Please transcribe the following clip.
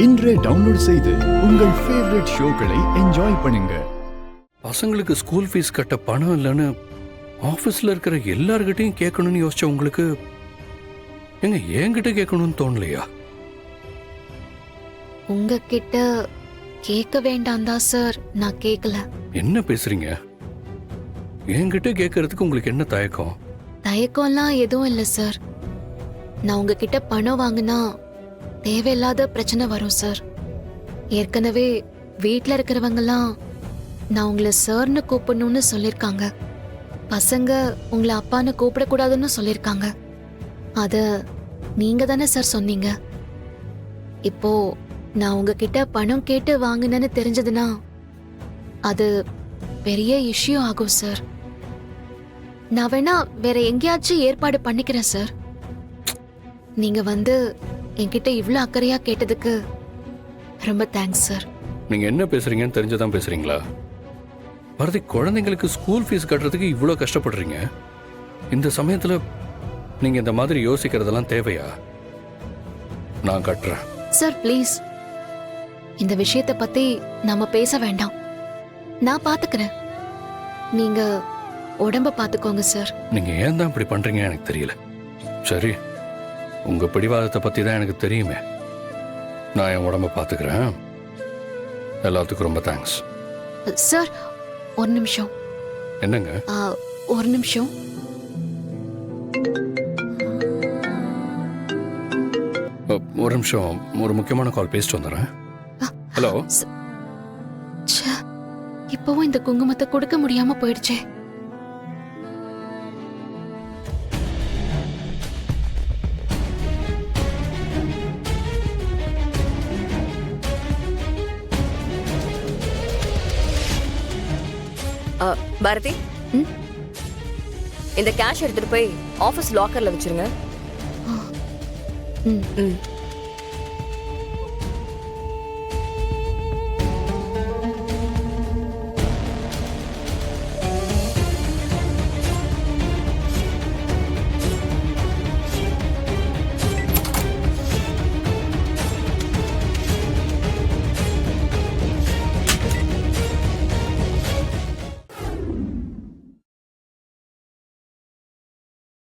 இன்றே டவுன்லோட் செய்து உங்கள் ஃபேவரட் ஷோக்களை என்ஜாய் பண்ணுங்க. பசங்களுக்கு ஸ்கூல் ஃபீஸ் கட்ட பணம் இல்லைன்னு ஆஃபீஸில் இருக்கிற எல்லார்கிட்டையும் கேட்கணும்னு யோசிச்ச உங்களுக்கு எங்க என்கிட்ட கேட்கணும்னு தோணலையா? உங்ககிட்ட கேட்க வேண்டாம் தான் சார், நான் கேட்கல. என்ன பேசுறீங்க? என்கிட்ட கேட்கறதுக்கு உங்களுக்கு என்ன தயக்கம்? தயக்கம்லாம் எதுவும் இல்லை சார். நான் உங்ககிட்ட பணம் வாங்கினா தேவையில்லாத பிரச்சனை வரும் சார். ஏற்கனவே வீட்டில் இருக்கிறவங்கலாம் நான் உங்களை சார்னு கூப்பிடணும்னு சொல்லியிருக்காங்க. பசங்க உங்களை அப்பான்னு கூப்பிடக்கூடாதுன்னு சொல்லியிருக்காங்க. அத நீங்க தானே சார் சொன்னீங்க. இப்போ நான் உங்ககிட்ட பணம் கேட்டு வாங்கினேன்னு தெரிஞ்சதுன்னா அது பெரிய இஷ்யூ ஆகும் சார். நான் வேணா வேற எங்கேயாச்சும் ஏற்பாடு பண்ணிக்கிறேன் சார். நீங்க வந்து என்கிட்ட இவ்ளோ அக்கறையா கேட்டதுக்கு ரொம்ப தேங்க்ஸ் சார். நீங்க என்ன பேசுறீங்கன்னு தெரிஞ்சதான் பேசுறீங்களா? பாரதி, குழந்தைங்களுக்கு ஸ்கூல் ஃபீஸ் கட்டுறதுக்கு இவ்வளோ கஷ்டப்படுறீங்க. இந்த சமயத்துல நீங்க இந்த மாதிரி யோசிக்கிறதெல்லாம் தேவையா? நான் கட்டுறேன் சார். ப்ளீஸ், இந்த விஷயத்தை பத்தி நாம பேச வேண்டாம். நான் பாத்துக்கிறேன். நீங்க உடம்ப பாத்துக்கோங்க சார். நீங்க ஏன் தான் இப்படி பண்றீங்க எனக்கு தெரியல. சரி, உங்க பிடிவாதத்தை பத்தி தான் எனக்கு தெரியுமே. நான் என் உடம்ப பாத்துக்கிறேன். எல்லாத்துக்கும் ரொம்ப தேங்க்ஸ் சார். ஒரு நிமிஷம். என்னங்க? ஒரு நிமிஷம். ஒரு நிமிஷம், ஒரு முக்கியமான கால் பேசிட்டு வந்துடுறேன். ஹலோ. இப்பவும் இந்த குங்குமத்தை கொடுக்க முடியாம போயிடுச்சே. பாரதி, இந்த கேஷ் எடுத்துட்டு போய் ஆபீஸ் லாக்கர்ல வச்சிருங்க. ம்.